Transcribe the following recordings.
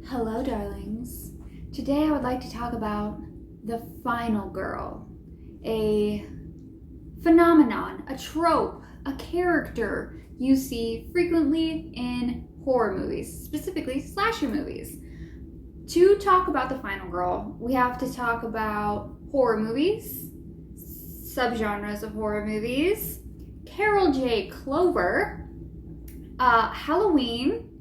Hello, darlings. Today I would like to talk about the final girl, a phenomenon, a trope, a character you see frequently in horror movies, specifically slasher movies. To talk about the final girl, we have to talk about horror movies, subgenres of horror movies, Carol J. Clover, Halloween,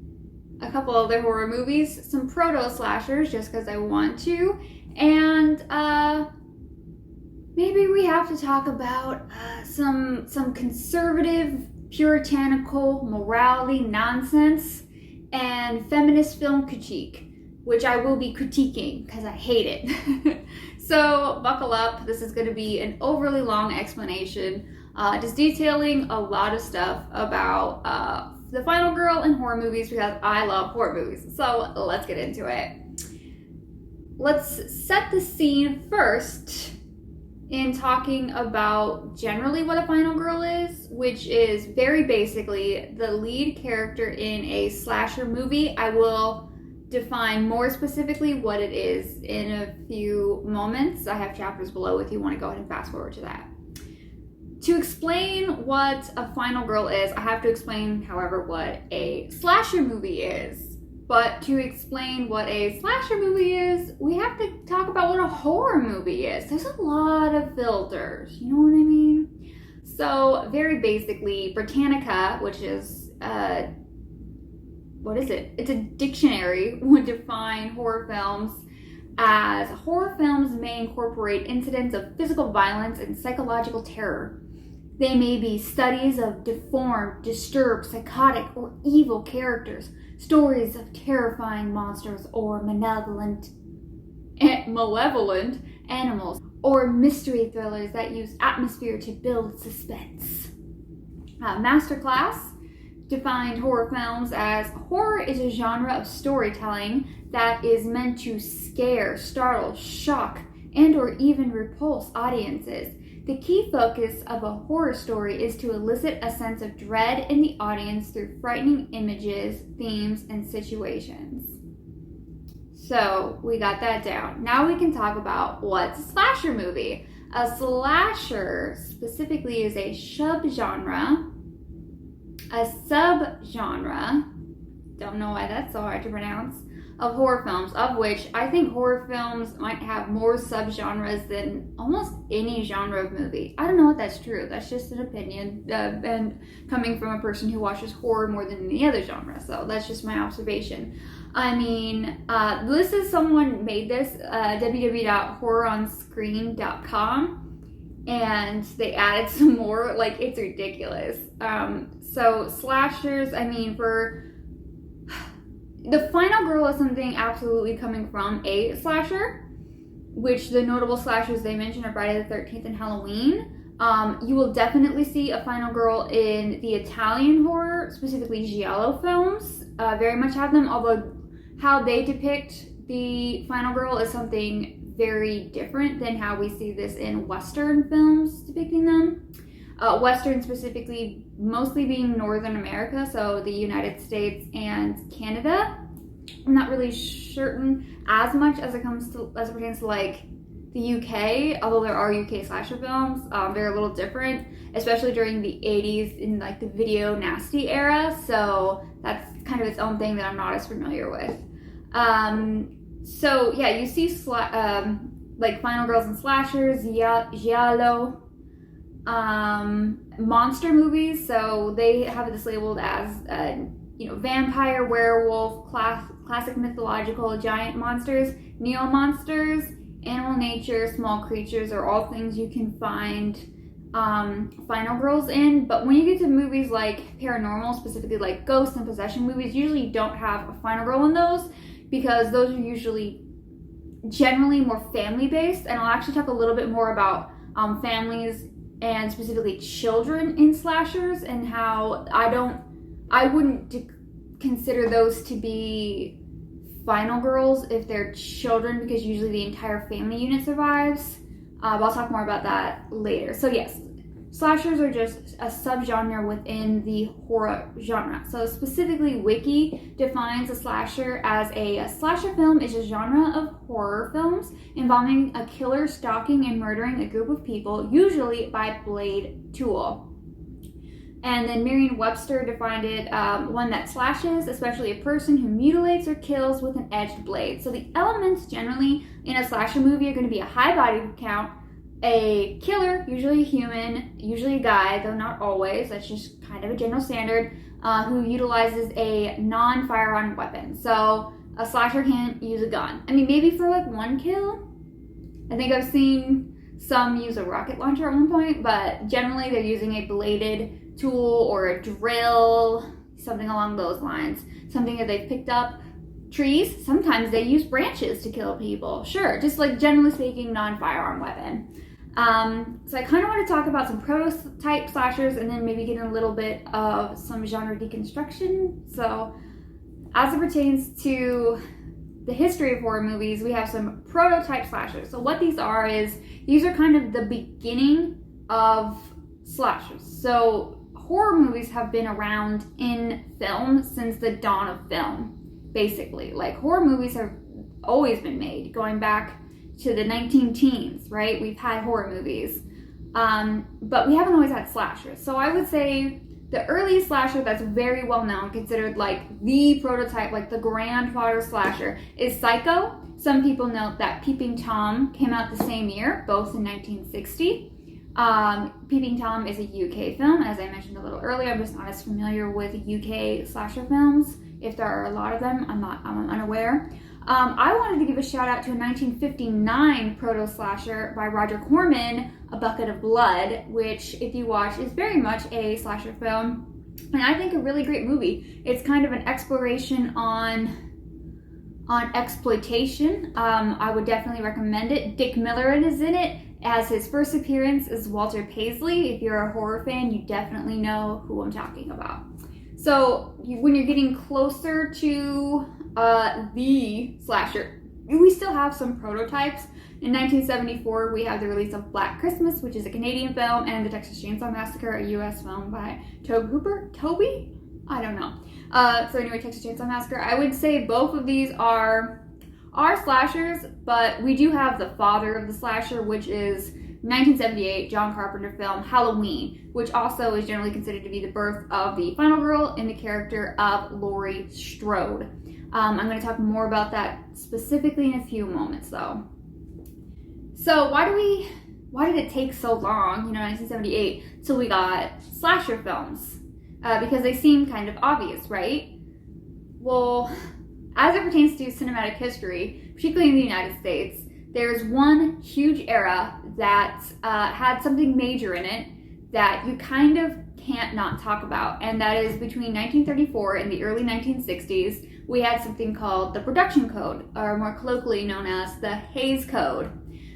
a couple other horror movies, some proto-slashers just because I want to, and maybe we have to talk about some conservative, puritanical morality nonsense and feminist film critique, which I will be critiquing because I hate it. So buckle up, this is going to be an overly long explanation, just detailing a lot of stuff about the final girl in horror movies because I love horror movies. So let's get into it. Let's set the scene first in talking about generally what a final girl is, which is very basically the lead character in a slasher movie. I will define more specifically what it is in a few moments. I have chapters below if you want to go ahead and fast forward to that. To explain what a final girl is, I have to explain, however, what a slasher movie is. But to explain what a slasher movie is, we have to talk about what a horror movie is. There's a lot of filters, you know what I mean? So, very basically, Britannica, which is, what is it? It's a dictionary, would define horror films as horror films may incorporate incidents of physical violence and psychological terror. They may be studies of deformed, disturbed, psychotic, or evil characters, stories of terrifying monsters or malevolent animals, or mystery thrillers that use atmosphere to build suspense. Masterclass defined horror films as horror is a genre of storytelling that is meant to scare, startle, shock, and or even repulse audiences. The key focus of a horror story is to elicit a sense of dread in the audience through frightening images, themes, and situations. So we got that down. Now we can talk about what's a slasher movie. A slasher specifically is a subgenre, don't know why that's so hard to pronounce, of horror films, of which I think horror films might have more subgenres than almost any genre of movie. I don't know if that's true. That's just an opinion, and coming from a person who watches horror more than any other genre. So that's just my observation. I mean, this is someone made this, www.horroronscreen.com, and they added some more. Like, it's ridiculous. So slashers, I mean, for the final girl is something absolutely coming from a slasher, which the notable slashers they mentioned are Friday the 13th and Halloween. You will definitely see a final girl in the Italian horror, specifically giallo films. Very much have them, although how they depict the final girl is something very different than how we see this in Western films depicting them. Western specifically mostly being Northern America, so the United States and Canada. I'm not really certain as much as it pertains to like the UK, although there are UK slasher films. They're a little different, especially during the 80s in like the video nasty era, so that's kind of its own thing that I'm not as familiar with. So yeah, you see like final girls and slashers, giallo, monster movies, so they have this labeled as vampire, werewolf, classic mythological giant monsters, neo-monsters, animal nature, small creatures are all things you can find final girls in. But when you get to movies like paranormal, specifically like ghost and possession movies, usually don't have a final girl in those because those are usually generally more family based, and I'll actually talk a little bit more about families and specifically children in slashers and how I wouldn't consider those to be final girls if they're children, because usually the entire family unit survives. I'll talk more about that later. So yes, slashers are just a subgenre within the horror genre. So specifically, Wiki defines a slasher as a slasher film is a genre of horror films involving a killer stalking and murdering a group of people, usually by blade tool. And then Merriam-Webster defined it, one that slashes, especially a person who mutilates or kills with an edged blade. So the elements generally in a slasher movie are going to be a high body count, a killer, usually a human, usually a guy, though not always, that's just kind of a general standard, who utilizes a non-firearm weapon. So a slasher can't use a gun. I mean, maybe for like one kill. I think I've seen some use a rocket launcher at one point, but generally they're using a bladed tool or a drill, something along those lines. Something that they've picked up. Trees, sometimes they use branches to kill people. Sure, just like generally speaking, non-firearm weapon. So I kind of want to talk about some prototype slashers and then maybe get a little bit of some genre deconstruction. So as it pertains to the history of horror movies, we have some prototype slashers. So what these are is, these are kind of the beginning of slashers. So horror movies have been around in film since the dawn of film, basically. Like, horror movies have always been made, going back to the 19-teens, right? We've had horror movies, but we haven't always had slashers. So I would say the earliest slasher that's very well known, considered like the prototype, like the grandfather slasher, is Psycho. Some people note that Peeping Tom came out the same year, both in 1960. Peeping Tom is a UK film. As I mentioned a little earlier, I'm just not as familiar with UK slasher films. If there are a lot of them, I'm unaware. I wanted to give a shout out to a 1959 proto-slasher by Roger Corman, A Bucket of Blood, which, if you watch, is very much a slasher film, and I think a really great movie. It's kind of an exploration on exploitation. I would definitely recommend it. Dick Miller is in it as his first appearance as Walter Paisley. If you're a horror fan, you definitely know who I'm talking about. So when you're getting closer to the slasher, we still have some prototypes. In 1974, we have the release of Black Christmas, which is a Canadian film, and The Texas Chainsaw Massacre, a US film by Toby? I don't know. So anyway, Texas Chainsaw Massacre. I would say both of these are slashers, but we do have the father of the slasher, which is 1978 John Carpenter film Halloween, which also is generally considered to be the birth of the final girl in the character of Laurie Strode. I'm going to talk more about that specifically in a few moments, though. So why did it take so long, 1978, till we got slasher films? Because they seem kind of obvious, right? Well, as it pertains to cinematic history, particularly in the United States, there's one huge era that had something major in it that you kind of can't not talk about, and that is between 1934 and the early 1960s, we had something called the Production Code, or more colloquially known as the Hays Code,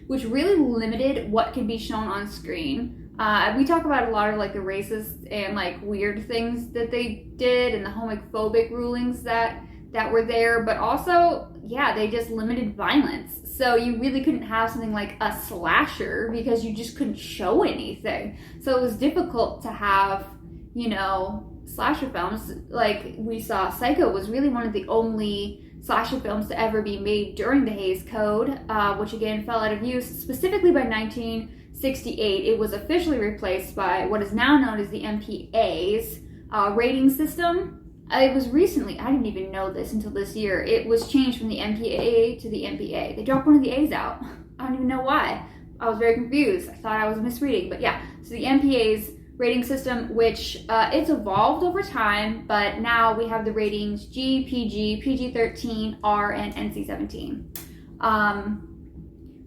which really limited what could be shown on screen. We talk about a lot of like the racist and like weird things that they did and the homophobic rulings that were there, but also, yeah, they just limited violence. So you really couldn't have something like a slasher because you just couldn't show anything. So it was difficult to have, slasher films. Like we saw, Psycho was really one of the only slasher films to ever be made during the Hays Code, which again fell out of use specifically by 1968. It was officially replaced by what is now known as the MPA's rating system. It was recently, I didn't even know this until this year, it was changed from the MPAA to the MPA. They dropped one of the A's out. I don't even know why. I was very confused. I thought I was misreading, but yeah. So the MPA's rating system, which it's evolved over time, but now we have the ratings G, PG, PG-13, R, and NC-17.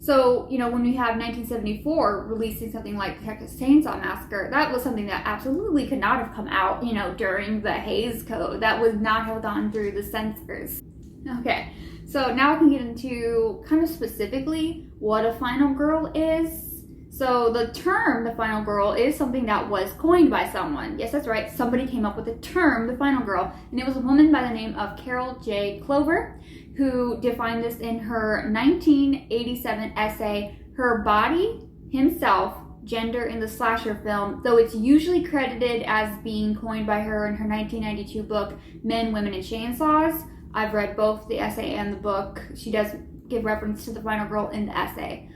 So, when we have 1974 releasing something like the Texas Chainsaw Massacre, that was something that absolutely could not have come out, during the Hays Code. That was not held on through the censors. Okay, so now I can get into kind of specifically what a final girl is. So the term, the final girl, is something that was coined by someone. Yes, that's right. Somebody came up with the term, the final girl, and it was a woman by the name of Carol J. Clover, who defined this in her 1987 essay, Her Body, Himself, gender in the slasher film, though it's usually credited as being coined by her in her 1992 book, Men, Women, and Chainsaws. I've read both the essay and the book. She does give reference to the final girl in the essay.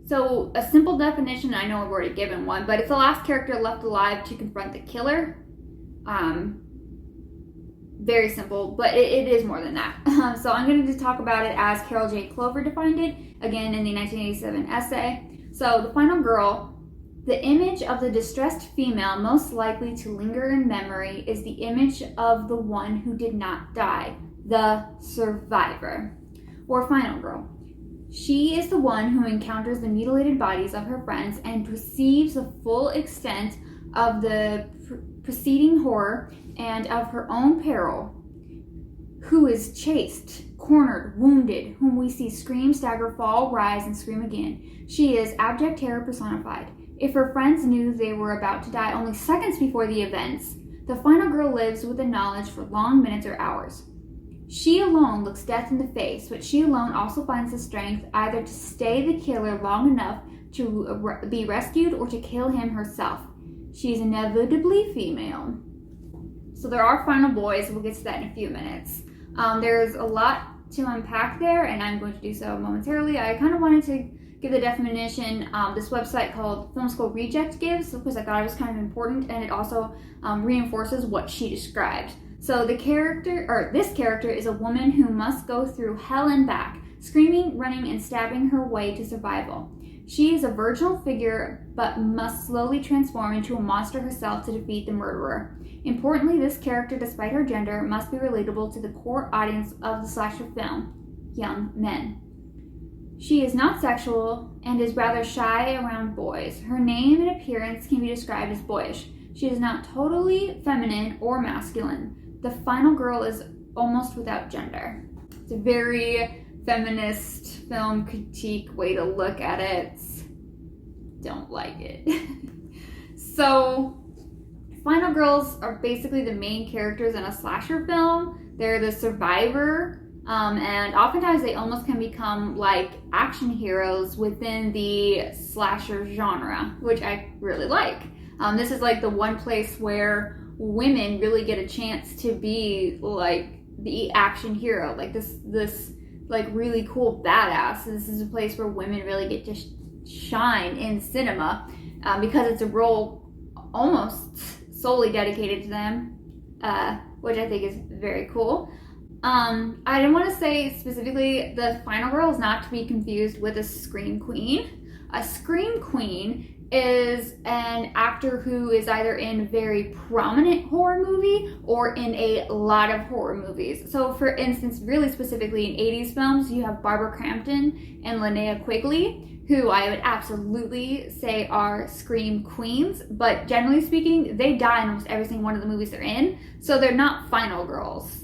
So a simple definition, I know I've already given one, but it's the last character left alive to confront the killer. Very simple, but it is more than that. So I'm going to talk about it as Carol J. Clover defined it, again in the 1987 essay. So the final girl, the image of the distressed female most likely to linger in memory is the image of the one who did not die, the survivor, or final girl. She is the one who encounters the mutilated bodies of her friends and perceives the full extent of the preceding horror and of her own peril, who is chased, cornered, wounded, whom we see scream, stagger, fall, rise, and scream again. She is abject terror personified. If her friends knew they were about to die only seconds before the events, the final girl lives with the knowledge for long minutes or hours. She alone looks death in the face, but she alone also finds the strength either to stay the killer long enough to be rescued or to kill him herself. She's inevitably female. So there are final boys. We'll get to that in a few minutes. There's a lot to unpack there, and I'm going to do so momentarily. I kind of wanted to give the definition this website called Film School Reject gives, because I thought it was kind of important, and it also reinforces what she described. So this character is a woman who must go through hell and back, screaming, running, and stabbing her way to survival. She is a virginal figure, but must slowly transform into a monster herself to defeat the murderer. Importantly, this character, despite her gender, must be relatable to the core audience of the slasher film, young men. She is not sexual and is rather shy around boys. Her name and appearance can be described as boyish. She is not totally feminine or masculine. The final girl is almost without gender. It's a very feminist film critique way to look at it. Don't like it. So, final girls are basically the main characters in a slasher film. They're the survivor, and oftentimes they almost can become like action heroes within the slasher genre, which I really like. This is like the one place where women really get a chance to be like the action hero, like this like really cool badass. This is a place where women really get to shine in cinema because it's a role almost solely dedicated to them, which I think is very cool. I didn't want to say specifically the final girl is not to be confused with a scream queen. A scream queen is an actor who is either in a very prominent horror movie or in a lot of horror movies. So for instance, really specifically in 80s films, you have Barbara Crampton and Linnea Quigley, who I would absolutely say are scream queens, but generally speaking, they die in almost every single one of the movies they're in, so they're not final girls,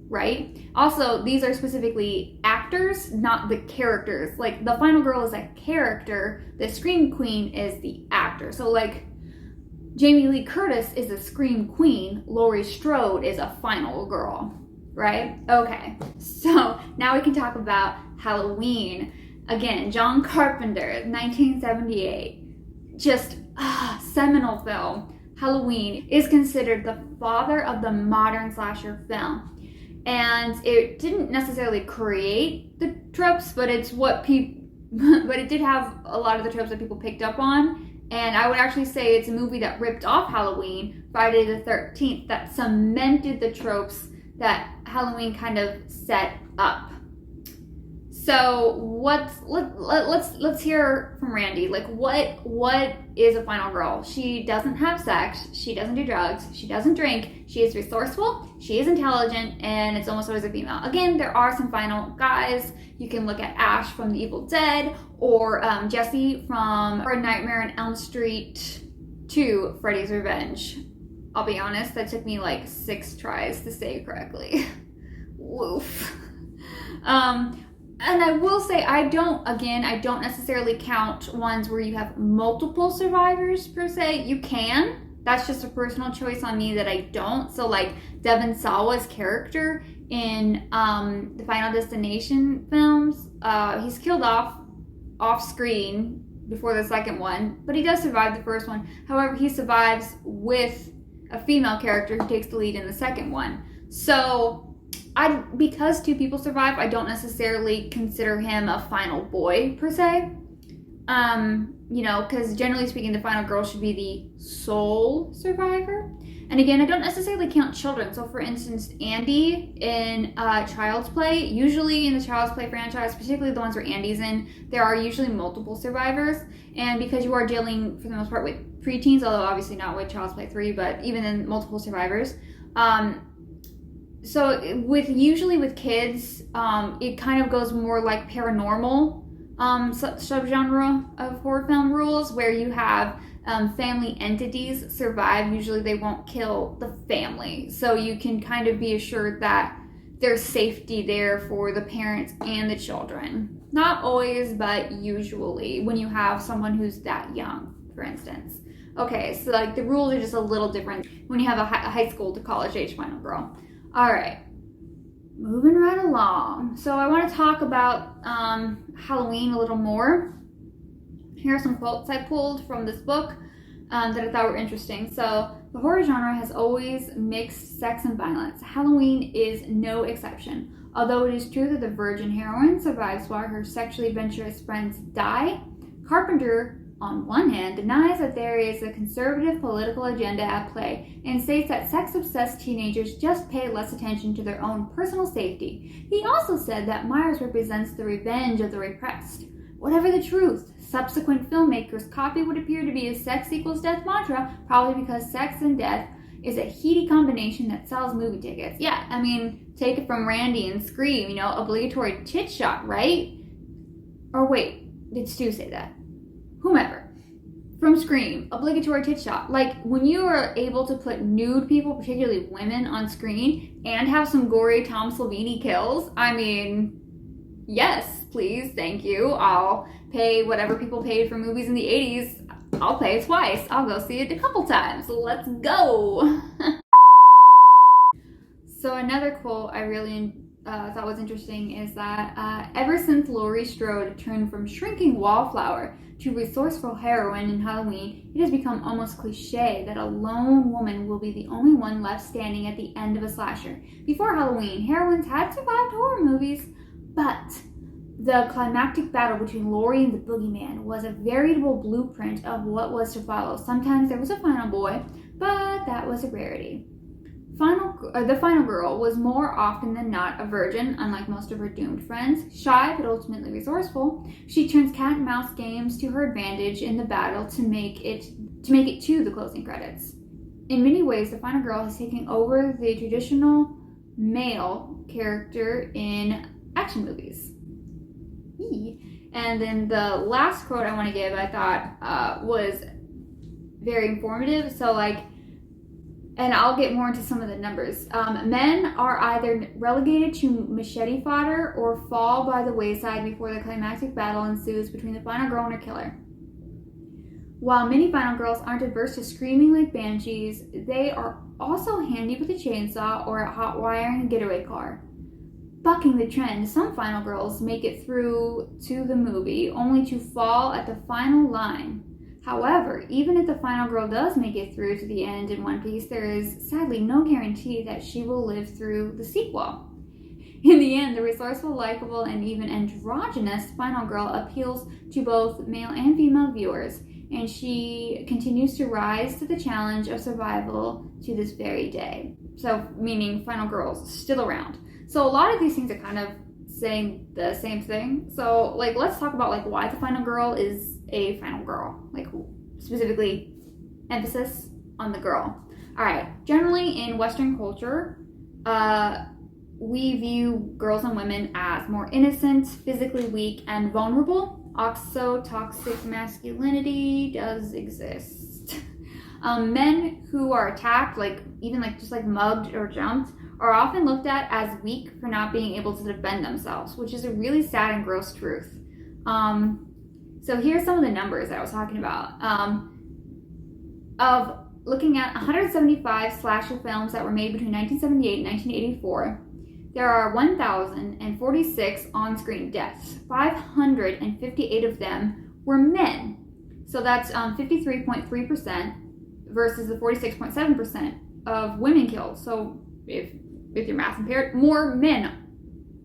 right? Also, these are specifically actors, not the characters. Like, the final girl is a character, the scream queen is the actor. So like, Jamie Lee Curtis is a scream queen, Laurie Strode is a final girl, right? Okay, so now we can talk about Halloween. Again, John Carpenter, 1978, just seminal film. Halloween is considered the father of the modern slasher film. And it didn't necessarily create the tropes, but it's what but it did have a lot of the tropes that people picked up on. And I would actually say it's a movie that ripped off Halloween, Friday the 13th, that cemented the tropes that Halloween kind of set up. So let's hear from Randy. Like, what is a final girl? She doesn't have sex, she doesn't do drugs, she doesn't drink, she is resourceful, she is intelligent, and it's almost always a female. Again, there are some final guys. You can look at Ash from The Evil Dead, or Jesse from A Nightmare on Elm Street 2, Freddy's Revenge. I'll be honest, that took me like 6 tries to say it correctly. Woof. And I will say, I don't necessarily count ones where you have multiple survivors per se. You can. That's just a personal choice on me that I don't. So like Devon Sawa's character in the Final Destination films, he's killed off screen before the second one, but he does survive the first one. However, he survives with a female character who takes the lead in the second one. So, because two people survive, I don't necessarily consider him a final boy, per se. Because generally speaking, the final girl should be the sole survivor. And again, I don't necessarily count children. So for instance, Andy in Child's Play, usually in the Child's Play franchise, particularly the ones where Andy's in, there are usually multiple survivors. And because you are dealing, for the most part, with preteens, although obviously not with Child's Play 3, but even in multiple survivors. So usually with kids, it kind of goes more like paranormal subgenre of horror film rules, where you have family entities survive. Usually they won't kill the family, so you can kind of be assured that there's safety there for the parents and the children. Not always, but usually when you have someone who's that young, for instance. Okay, so like the rules are just a little different when you have a high school to college age final girl. All right, moving right along. So I want to talk about Halloween a little more. Here are some quotes I pulled from this book that I thought were interesting. So, the horror genre has always mixed sex and violence. Halloween is no exception. Although it is true that the virgin heroine survives while her sexually adventurous friends die, Carpenter, on one hand, denies that there is a conservative political agenda at play and states that sex-obsessed teenagers just pay less attention to their own personal safety. He also said that Myers represents the revenge of the repressed. Whatever the truth, subsequent filmmakers copy what appeared to be a sex equals death mantra, probably because sex and death is a heady combination that sells movie tickets. Yeah, I mean, take it from Randy and Scream, obligatory tit shot, right? Or wait, did Stu say that? Whomever. From Scream, obligatory tit shot. Like, when you are able to put nude people, particularly women, on screen and have some gory Tom Savini kills, I mean, yes, please, thank you. I'll pay whatever people paid for movies in the 80s. I'll pay it twice. I'll go see it a couple times. Let's go. So another quote I really thought was interesting is that ever since Laurie Strode turned from shrinking wallflower to resourceful heroine in Halloween, it has become almost cliche that a lone woman will be the only one left standing at the end of a slasher. Before Halloween, heroines had survived horror movies, but the climactic battle between Laurie and the boogeyman was a veritable blueprint of what was to follow. Sometimes there was a final boy, but that was a rarity. The final girl was more often than not a virgin, unlike most of her doomed friends. Shy but ultimately resourceful, she turns cat and mouse games to her advantage in the battle to make it to the closing credits. In many ways, the final girl has taken over the traditional male character in action movies. And then the last quote I want to give, I thought was very informative. So and I'll get more into some of the numbers. Men are either relegated to machete fodder or fall by the wayside before the climactic battle ensues between the final girl and her killer. While many final girls aren't averse to screaming like banshees, they are also handy with a chainsaw or a hot wiring getaway car. Bucking the trend, some final girls make it through to the movie only to fall at the final line. However, even if the final girl does make it through to the end in One Piece, there is sadly no guarantee that she will live through the sequel. In the end, the resourceful, likable, and even androgynous final girl appeals to both male and female viewers, and she continues to rise to the challenge of survival to this very day. So, meaning final girls still around. So a lot of these things are kind of saying the same thing. So let's talk about why the final girl is a final girl. Specifically emphasis on the girl. All right. Generally in Western culture, we view girls and women as more innocent, physically weak, and vulnerable. Also, toxic masculinity does exist. Men who are attacked, just mugged or jumped, are often looked at as weak for not being able to defend themselves, which is a really sad and gross truth. So here's some of the numbers that I was talking about. Of looking at 175 slasher films that were made between 1978 and 1984, there are 1,046 on-screen deaths. 558 of them were men. So that's 53.3% versus the 46.7% of women killed. So if your math impaired, more men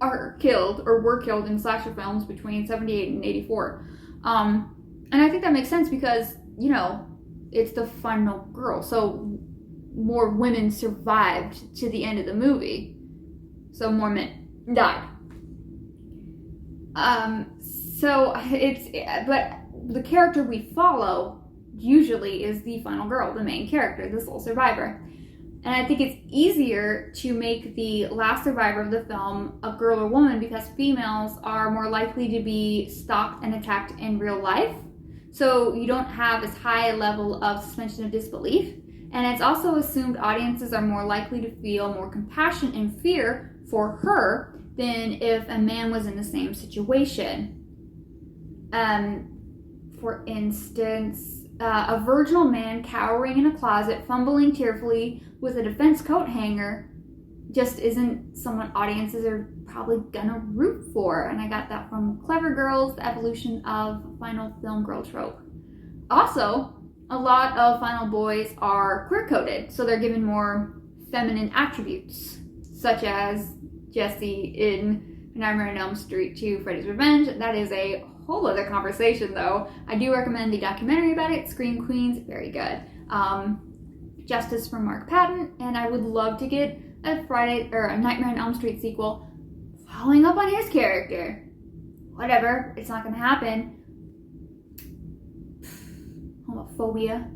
are killed or were killed in slasher films between 78 and 84. And I think that makes sense because, you know, it's the final girl. So more women survived to the end of the movie. So more men died. But the character we follow usually is the final girl, the main character, the sole survivor. And I think it's easier to make the last survivor of the film a girl or woman because females are more likely to be stalked and attacked in real life. So you don't have as high a level of suspension of disbelief. And it's also assumed audiences are more likely to feel more compassion and fear for her than if a man was in the same situation. For instance, a virginal man cowering in a closet, fumbling tearfully with a defense coat hanger just isn't someone audiences are probably gonna root for. And I got that from Clever Girls, The Evolution of Final Film Girl Trope. Also, a lot of final boys are queer-coded, so they're given more feminine attributes, such as Jesse in Nightmare on Elm Street 2, Freddy's Revenge. That is a whole other conversation, though. I do recommend the documentary about it, Scream Queens, very good. Justice for Mark Patton, and I would love to get a Nightmare on Elm Street sequel following up on his character. Whatever, it's not gonna happen. Homophobia.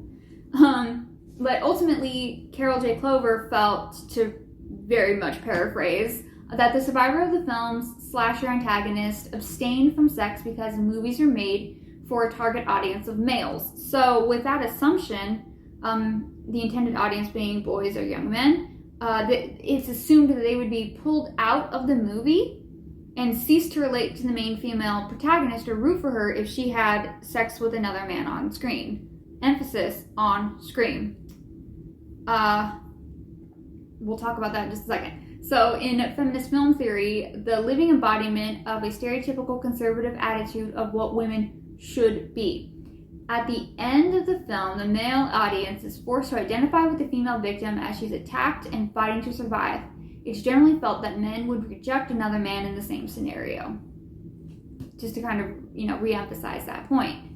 But ultimately, Carol J. Clover felt, to very much paraphrase, that the survivor of the film's slasher antagonist abstained from sex because the movies are made for a target audience of males. So with that assumption, the intended audience being boys or young men, it's assumed that they would be pulled out of the movie and cease to relate to the main female protagonist or root for her if she had sex with another man on screen. Emphasis on screen. We'll talk about that in just a second. So in feminist film theory, the living embodiment of a stereotypical conservative attitude of what women should be. At the end of the film, the male audience is forced to identify with the female victim as she's attacked and fighting to survive. It's generally felt that men would reject another man in the same scenario. Just to kind of, re-emphasize that point.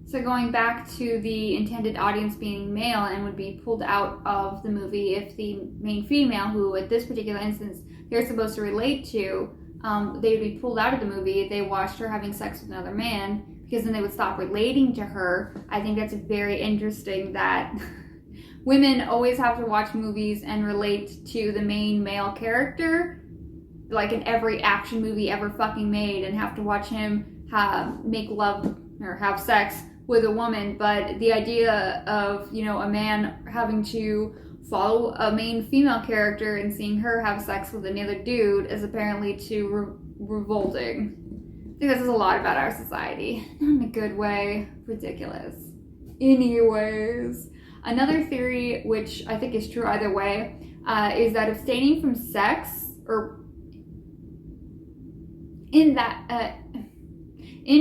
So going back to the intended audience being male and would be pulled out of the movie if the main female, who at this particular instance they're supposed to relate to, they would be pulled out of the movie if they watched her having sex with another man, because then they would stop relating to her. I think that's very interesting that women always have to watch movies and relate to the main male character, like in every action movie ever fucking made, and have to watch him make love or have sex with a woman. But the idea of, a man having to follow a main female character and seeing her have sex with another dude is apparently too revolting. I think this is a lot about our society. Not in a good way. Ridiculous. Anyways, another theory, which I think is true either way, is that abstaining from sex, or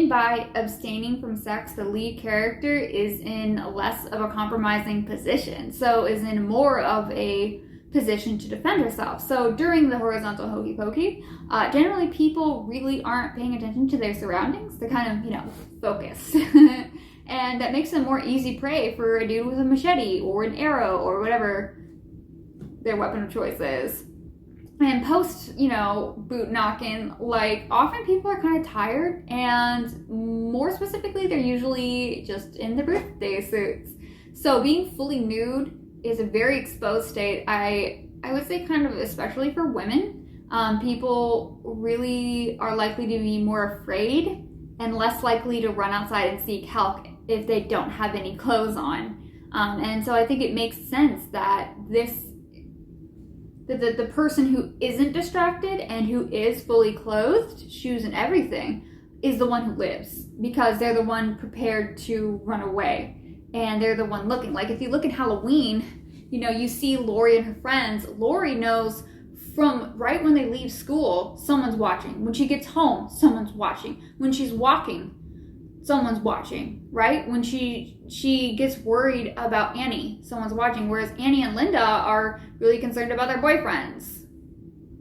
by abstaining from sex, the lead character is in less of a compromising position. So is in more of a position to defend herself. So during the horizontal hokey pokey, generally people really aren't paying attention to their surroundings. They're kind of, focused. And that makes them more easy prey for a dude with a machete or an arrow or whatever their weapon of choice is. And post, boot knocking, often people are kind of tired, and more specifically, they're usually just in their birthday suits. So being fully nude is a very exposed state. I would say kind of especially for women. People really are likely to be more afraid and less likely to run outside and seek help if they don't have any clothes on. And so I think it makes sense that the person who isn't distracted and who is fully clothed, shoes and everything, is the one who lives, because they're the one prepared to run away and they're the one looking. Like if you look at Halloween, you see Laurie and her friends. Laurie knows from right when they leave school, someone's watching. When she gets home, someone's watching. When she's walking, someone's watching, right? When she gets worried about Annie, someone's watching, whereas Annie and Linda are really concerned about their boyfriends.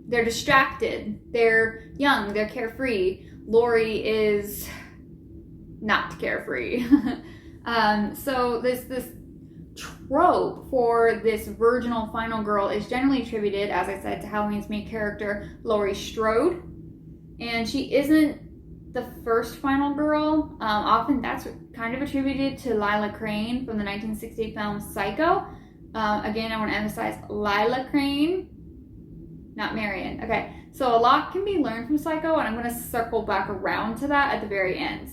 They're distracted, they're young, they're carefree. Lori is not carefree. So this trope for this virginal final girl is generally attributed, as I said, to Halloween's main character, Laurie Strode. And she isn't the first final girl. Often that's kind of attributed to Lila Crane from the 1968 film Psycho. Again, I want to emphasize Lila Crane, not Marion. Okay, so a lot can be learned from Psycho, and I'm going to circle back around to that at the very end.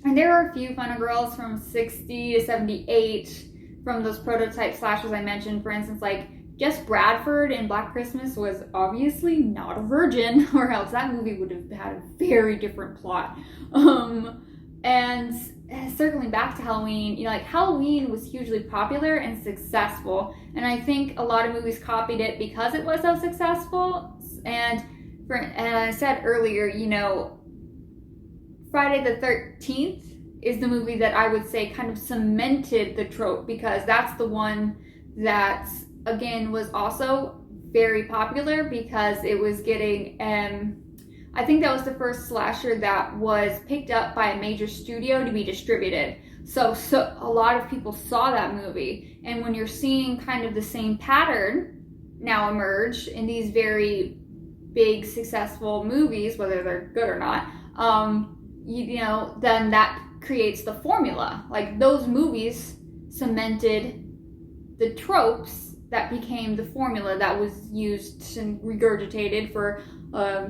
And there are a few final girls from 60 to 78 from those prototype slashers I mentioned. For instance, like Jess Bradford in Black Christmas was obviously not a virgin, or else that movie would have had a very different plot. And circling back to Halloween, you know, like Halloween was hugely popular and successful, and I think a lot of movies copied it because it was so successful. And I said earlier, you know, Friday the 13th is the movie that I would say kind of cemented the trope, because that's the one that, again, was also very popular because it was getting, I think that was the first slasher that was picked up by a major studio to be distributed. So a lot of people saw that movie. And when you're seeing kind of the same pattern now emerge in these very big, successful movies, whether they're good or not, you know, then that creates the formula. Like, those movies cemented the tropes that became the formula that was used and regurgitated for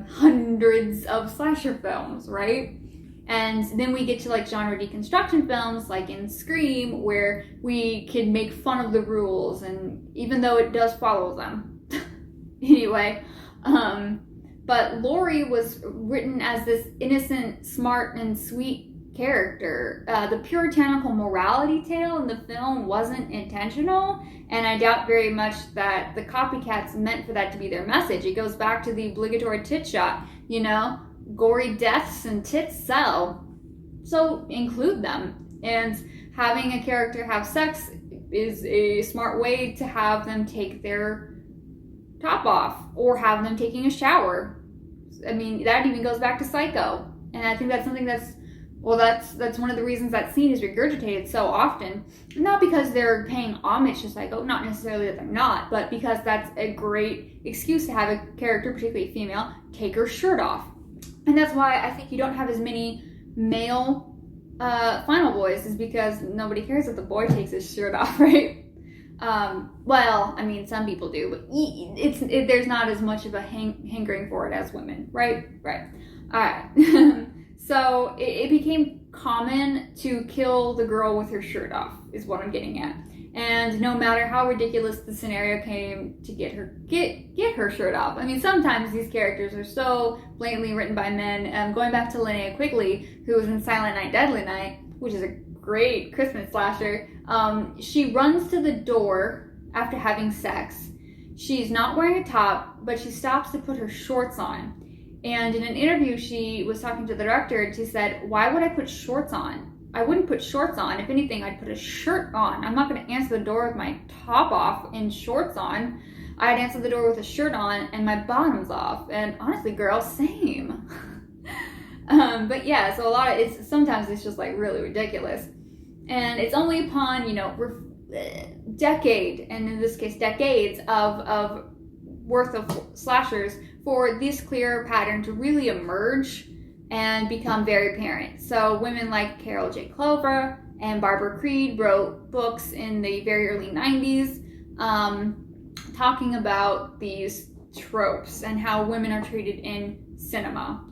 hundreds of slasher films, right? And then we get to like genre deconstruction films like in Scream, where we can make fun of the rules, and even though it does follow them. Anyway, but Laurie was written as this innocent, smart, and sweet character. The puritanical morality tale in the film wasn't intentional, and I doubt very much that the copycats meant for that to be their message. It goes back to the obligatory tit shot, you know, gory deaths and tits sell, so include them. And having a character have sex is a smart way to have them take their top off, or have them taking a shower. I mean, that even goes back to Psycho, and I think that's something that's one of the reasons that scene is regurgitated so often. Not because they're paying homage to Psycho, not necessarily that they're not, but because that's a great excuse to have a character, particularly female, take her shirt off. And that's why I think you don't have as many male final boys, is because nobody cares if the boy takes his shirt off, right? Well, I mean, some people do, but there's not as much of a hankering for it as women, right? Right. All right. So it became common to kill the girl with her shirt off, is what I'm getting at. And no matter how ridiculous the scenario came to get her shirt off. I mean, sometimes these characters are so blatantly written by men. Going back to Linnea Quigley, who was in Silent Night, Deadly Night, which is a great Christmas slasher. She runs to the door after having sex. She's not wearing a top, but she stops to put her shorts on. And in an interview, she was talking to the director, and she said, "Why would I put shorts on? I wouldn't put shorts on. If anything, I'd put a shirt on. I'm not going to answer the door with my top off and shorts on. I'd answer the door with a shirt on and my bottoms off." And honestly, girl, same. But yeah, so sometimes it's just like really ridiculous. And it's only upon, you know, decade, and in this case decades of worth of slashers, for this clear pattern to really emerge and become very apparent. So women like Carol J. Clover and Barbara Creed wrote books in the very early 90s talking about these tropes and how women are treated in cinema.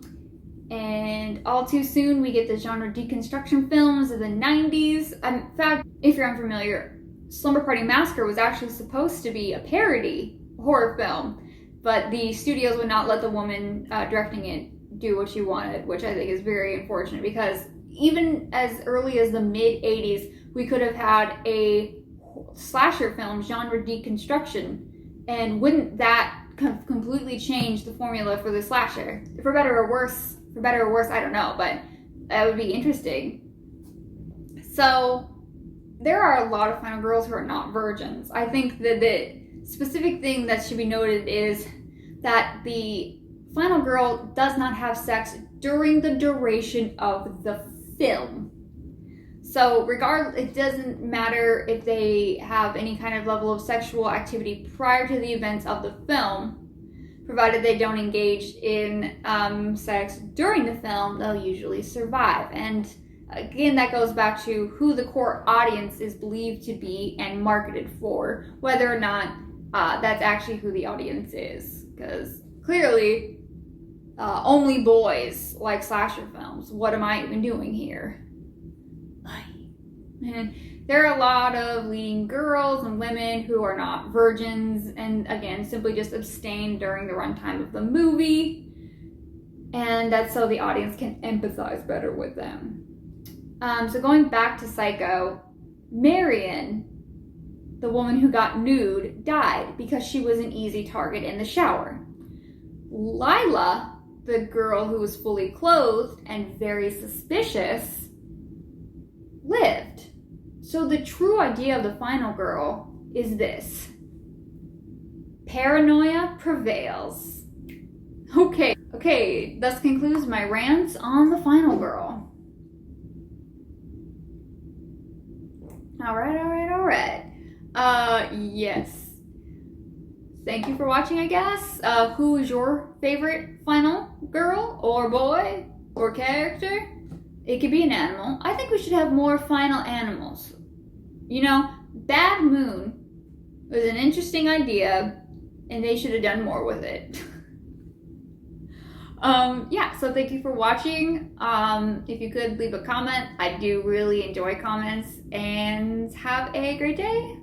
And all too soon we get the genre deconstruction films of the 90s. In fact, if you're unfamiliar, Slumber Party Massacre was actually supposed to be a parody horror film, but the studios would not let the woman directing it do what she wanted, which I think is very unfortunate, because even as early as the mid-80s, we could have had a slasher film genre deconstruction, and wouldn't that completely change the formula for the slasher? For better or worse, I don't know, but That would be interesting. So there are a lot of final girls who are not virgins. I think that the specific thing that should be noted is that the final girl does not have sex during the duration of the film. So regardless, it doesn't matter if they have any kind of level of sexual activity prior to the events of the film, provided they don't engage in sex during the film, they'll usually survive. And again, that goes back to who the core audience is believed to be and marketed for, whether or not that's actually who the audience is. Because clearly, only boys like slasher films. What am I even doing here? And there are a lot of leading girls and women who are not virgins and, again, simply just abstain during the runtime of the movie. And that's so the audience can empathize better with them. So going back to Psycho, Marion, the woman who got nude, died because she was an easy target in the shower. Lila, the girl who was fully clothed and very suspicious, lived. So the true idea of the final girl is this: paranoia prevails. Okay, thus concludes my rant on the final girl. All right. Yes. Thank you for watching, I guess. Who is your favorite final girl or boy or character? It could be an animal. I think we should have more final animals. You know, Bad Moon was an interesting idea, and they should have done more with it. Yeah, so thank you for watching. If you could leave a comment, I do really enjoy comments, and have a great day.